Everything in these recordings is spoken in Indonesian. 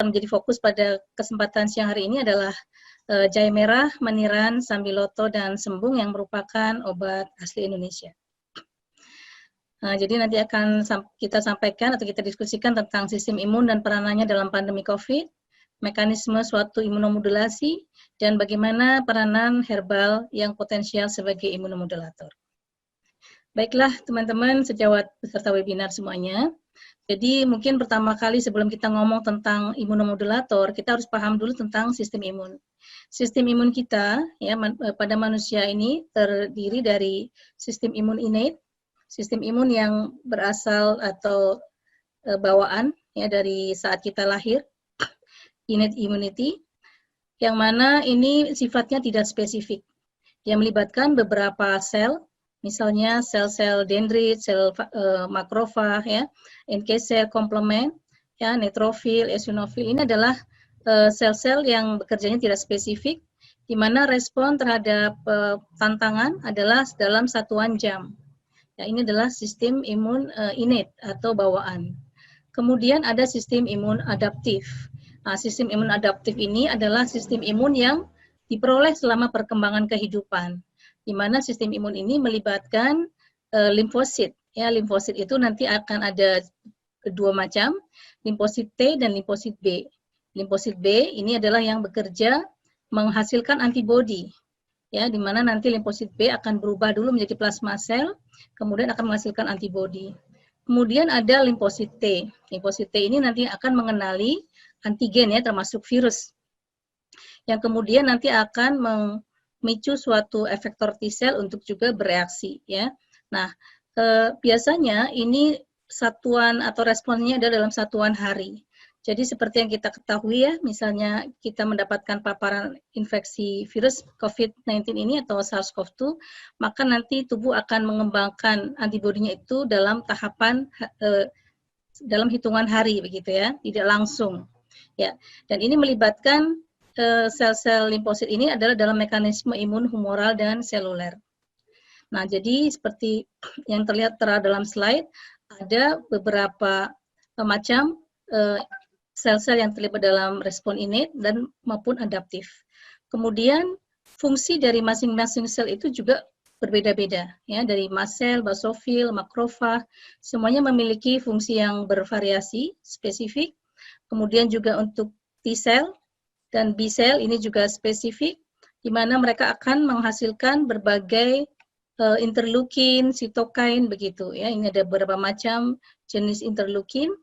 yang menjadi fokus pada kesempatan siang hari ini adalah jahe merah, meniran, sambiloto, dan sembung yang merupakan obat asli Indonesia. Nah, jadi nanti akan kita sampaikan atau kita diskusikan tentang sistem imun dan peranannya dalam pandemi COVID, mekanisme suatu imunomodulasi, dan bagaimana peranan herbal yang potensial sebagai imunomodulator. Baiklah teman-teman sejawat peserta webinar semuanya. Jadi mungkin pertama kali sebelum kita ngomong tentang imunomodulator, kita harus paham dulu tentang sistem imun. Sistem imun kita ya pada manusia ini terdiri dari sistem imun innate, sistem imun yang berasal atau bawaan ya dari saat kita lahir, innate immunity, yang mana ini sifatnya tidak spesifik. Dia melibatkan beberapa sel, misalnya sel-sel dendrit, sel makrofag, ya, NK sel, komplement, ya, neutrofil, eosinofil. Ini adalah sel-sel yang bekerjanya tidak spesifik, di mana respon terhadap tantangan adalah dalam satuan jam. Ya, ini adalah sistem imun innate atau bawaan. Kemudian ada sistem imun adaptif. Nah, sistem imun adaptif ini adalah sistem imun yang diperoleh selama perkembangan kehidupan, di mana sistem imun ini melibatkan limfosit. Ya, limfosit itu nanti akan ada dua macam, limfosit T dan limfosit B. Limfosit B ini adalah yang bekerja menghasilkan antibodi. Ya, di mana nanti limfosit B akan berubah dulu menjadi plasma sel, kemudian akan menghasilkan antibodi. Kemudian ada limfosit T. Limfosit T ini nanti akan mengenali antigen ya, termasuk virus, yang kemudian nanti akan memicu suatu efektor T-sel untuk juga bereaksi ya. Nah, biasanya ini satuan atau responnya adalah dalam satuan hari. Jadi seperti yang kita ketahui ya, misalnya kita mendapatkan paparan infeksi virus COVID-19 ini atau SARS-CoV-2, maka nanti tubuh akan mengembangkan antibodinya itu dalam tahapan, dalam hitungan hari begitu ya, tidak langsung. Ya, dan ini melibatkan sel-sel limfosit ini adalah dalam mekanisme imun humoral dan seluler. Nah, jadi seperti yang terlihat dalam slide, ada beberapa macam sel-sel yang terlibat dalam respon innate dan maupun adaptif. Kemudian fungsi dari masing-masing sel itu juga berbeda-beda ya, dari mast cell, basofil, makrofag, semuanya memiliki fungsi yang bervariasi spesifik. Kemudian juga untuk T-cell dan B-cell ini juga spesifik, di mana mereka akan menghasilkan berbagai interleukin, sitokain begitu ya. Ini ada beberapa macam jenis interleukin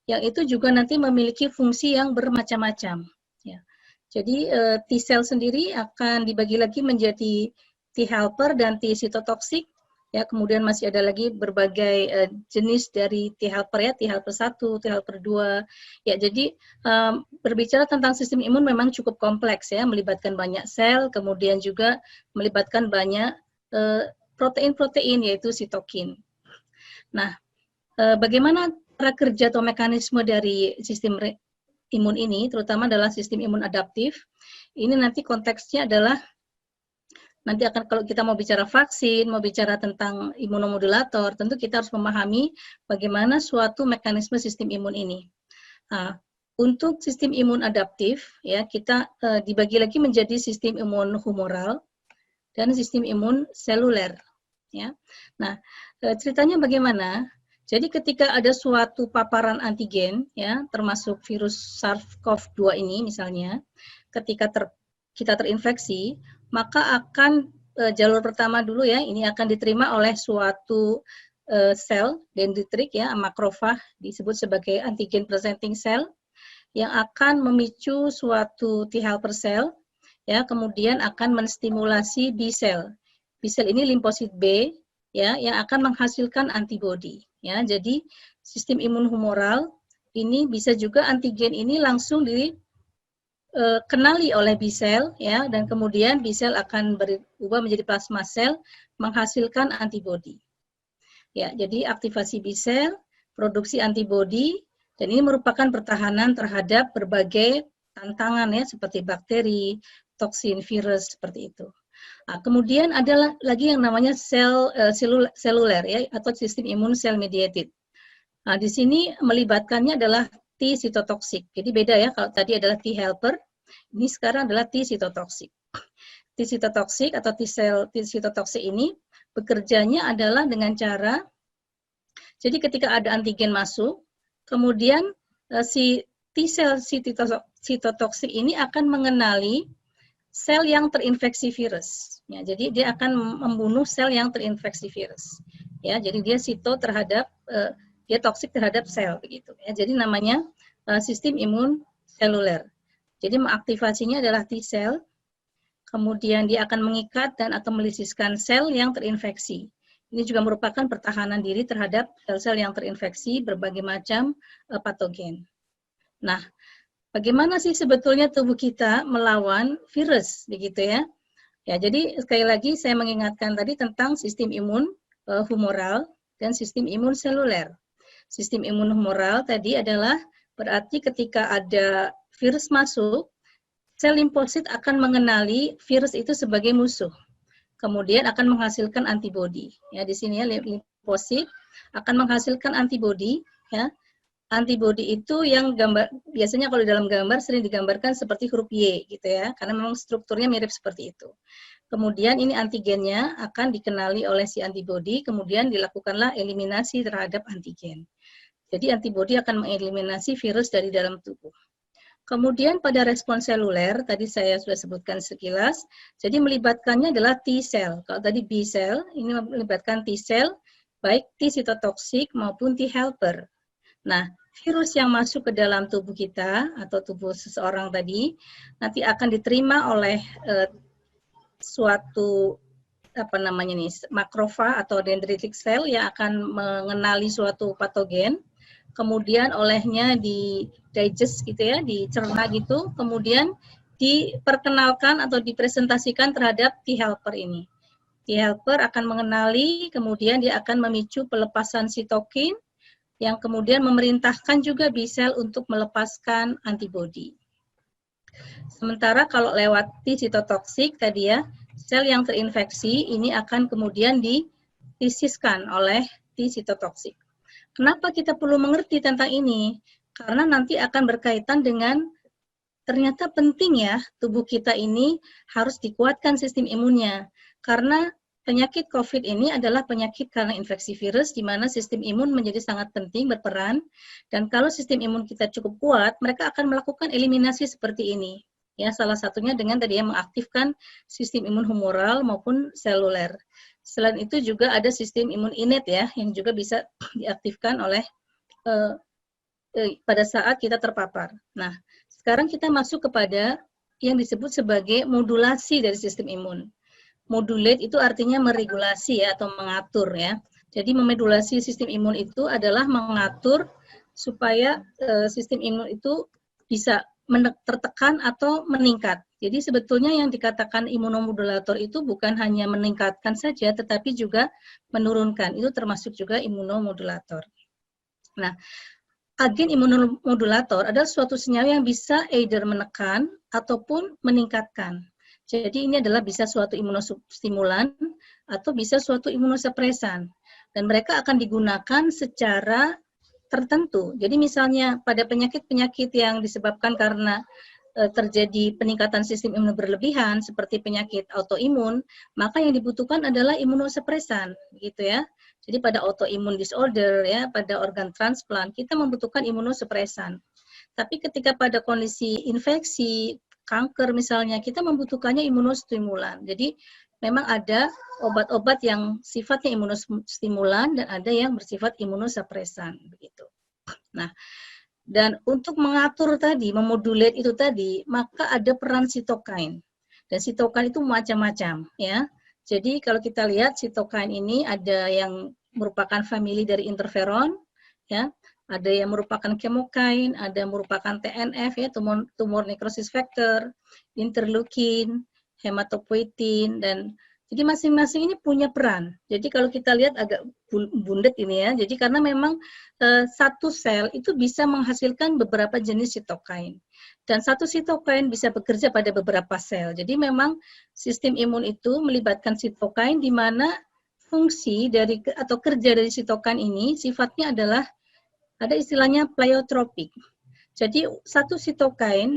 yang itu juga nanti memiliki fungsi yang bermacam-macam. Ya. Jadi T-cell sendiri akan dibagi lagi menjadi T helper dan T cytotoxic. Ya, kemudian masih ada lagi berbagai jenis dari T helper ya, T helper 1, T helper 2. Ya, jadi berbicara tentang sistem imun memang cukup kompleks ya, melibatkan banyak sel, kemudian juga melibatkan banyak protein-protein yaitu sitokin. Nah, bagaimana cara kerja atau mekanisme dari sistem imun ini, terutama adalah sistem imun adaptif. Ini nanti konteksnya adalah nanti akan kalau kita mau bicara vaksin, mau bicara tentang imunomodulator, tentu kita harus memahami bagaimana suatu mekanisme sistem imun ini. Nah, untuk sistem imun adaptif, ya kita dibagi lagi menjadi sistem imun humoral dan sistem imun seluler. Ya, nah ceritanya bagaimana? Jadi ketika ada suatu paparan antigen, ya termasuk virus SARS-CoV-2 ini misalnya, ketika kita terinfeksi, maka akan jalur pertama dulu ya, ini akan diterima oleh suatu sel dendritrik ya, makrofag disebut sebagai antigen presenting cell, yang akan memicu suatu T helper cell, ya kemudian akan menstimulasi B cell. B cell ini limfosit B, ya yang akan menghasilkan antibodi. Ya, jadi sistem imun humoral ini bisa juga antigen ini langsung dikenali oleh B cell ya, dan kemudian B cell akan berubah menjadi plasma sel menghasilkan antibodi. Ya, jadi aktivasi B cell, produksi antibodi, dan ini merupakan pertahanan terhadap berbagai tantangan ya seperti bakteri, toksin, virus seperti itu. Nah, kemudian ada lagi yang namanya seluler ya, atau sistem imun cell mediated. Nah, di sini melibatkannya adalah T sitotoksik. Jadi beda ya, kalau tadi adalah T helper, ini sekarang adalah T sitotoksik. T sitotoksik atau T sitotoksik ini bekerjanya adalah dengan cara, jadi ketika ada antigen masuk, kemudian si T sel sitotoksik ini akan mengenali sel yang terinfeksi virus. Ya, jadi dia akan membunuh sel yang terinfeksi virus. Ya, jadi dia dia toksik terhadap sel begitu. Ya, jadi namanya sistem imun seluler. Jadi mengaktifasinya adalah T sel, kemudian dia akan mengikat dan atau melisiskan sel yang terinfeksi. Ini juga merupakan pertahanan diri terhadap sel-sel yang terinfeksi berbagai macam patogen. Nah, bagaimana sih sebetulnya tubuh kita melawan virus, begitu ya? Ya, jadi sekali lagi saya mengingatkan tadi tentang sistem imun humoral dan sistem imun seluler. Sistem imun humoral tadi adalah berarti ketika ada virus masuk, sel limfosit akan mengenali virus itu sebagai musuh. Kemudian akan menghasilkan antibodi. Ya, di sini ya limfosit akan menghasilkan antibodi, ya. Antibodi itu yang biasanya kalau dalam gambar sering digambarkan seperti huruf Y gitu ya, karena memang strukturnya mirip seperti itu. Kemudian ini antigennya akan dikenali oleh si antibodi, kemudian dilakukanlah eliminasi terhadap antigen. Jadi antibodi akan mengeliminasi virus dari dalam tubuh. Kemudian pada respon seluler, tadi saya sudah sebutkan sekilas, jadi melibatkannya adalah T sel. Kalau tadi B sel, ini melibatkan T sel, baik T sitotoksik maupun T helper. Nah, virus yang masuk ke dalam tubuh kita, atau tubuh seseorang tadi, nanti akan diterima oleh suatu makrofag atau dendritic cell yang akan mengenali suatu patogen, kemudian olehnya di digest gitu ya, dicerna gitu, kemudian diperkenalkan atau dipresentasikan terhadap T helper ini. T helper akan mengenali, kemudian dia akan memicu pelepasan sitokin, yang kemudian memerintahkan juga B sel untuk melepaskan antibodi. Sementara kalau lewat T sitotoksik tadi ya, sel yang terinfeksi ini akan kemudian dilisiskan oleh T sitotoksik. Kenapa kita perlu mengerti tentang ini? Karena nanti akan berkaitan dengan ternyata penting ya tubuh kita ini harus dikuatkan sistem imunnya. Karena penyakit COVID ini adalah penyakit karena infeksi virus di mana sistem imun menjadi sangat penting berperan. Dan kalau sistem imun kita cukup kuat, mereka akan melakukan eliminasi seperti ini. Ya, salah satunya dengan tadi yang mengaktifkan sistem imun humoral maupun seluler. Selain itu juga ada sistem imun innate ya, yang juga bisa diaktifkan oleh pada saat kita terpapar. Nah, sekarang kita masuk kepada yang disebut sebagai modulasi dari sistem imun. Modulate itu artinya meregulasi ya, atau mengatur ya. Jadi memodulasi sistem imun itu adalah mengatur supaya sistem imun itu bisa tertekan atau meningkat. Jadi sebetulnya yang dikatakan imunomodulator itu bukan hanya meningkatkan saja, tetapi juga menurunkan. Itu termasuk juga imunomodulator. Nah, agen imunomodulator adalah suatu senyawa yang bisa either menekan ataupun meningkatkan. Jadi ini adalah bisa suatu imunostimulan atau bisa suatu imunosupresan. Dan mereka akan digunakan secara tertentu. Jadi misalnya pada penyakit-penyakit yang disebabkan karena terjadi peningkatan sistem imun berlebihan seperti penyakit autoimun, maka yang dibutuhkan adalah imunosupresan, gitu ya. Jadi pada autoimun disorder ya, pada organ transplant kita membutuhkan imunosupresan. Tapi ketika pada kondisi infeksi, kanker misalnya, kita membutuhkannya imunostimulan. Jadi memang ada obat-obat yang sifatnya imunostimulan dan ada yang bersifat imunosupresan begitu. Nah, dan untuk mengatur tadi, memodulate itu tadi, maka ada peran sitokain. Dan sitokain itu macam-macam ya. Jadi kalau kita lihat sitokain ini ada yang merupakan famili dari interferon ya, ada yang merupakan kemokain, ada yang merupakan TNF ya, tumor necrosis factor, interleukin, hematopoietin, dan jadi masing-masing ini punya peran. Jadi kalau kita lihat agak bundet ini ya, jadi karena memang satu sel itu bisa menghasilkan beberapa jenis sitokain. Dan satu sitokain bisa bekerja pada beberapa sel. Jadi memang sistem imun itu melibatkan sitokain di mana fungsi dari atau kerja dari sitokain ini sifatnya adalah ada istilahnya pleiotropik. Jadi satu sitokain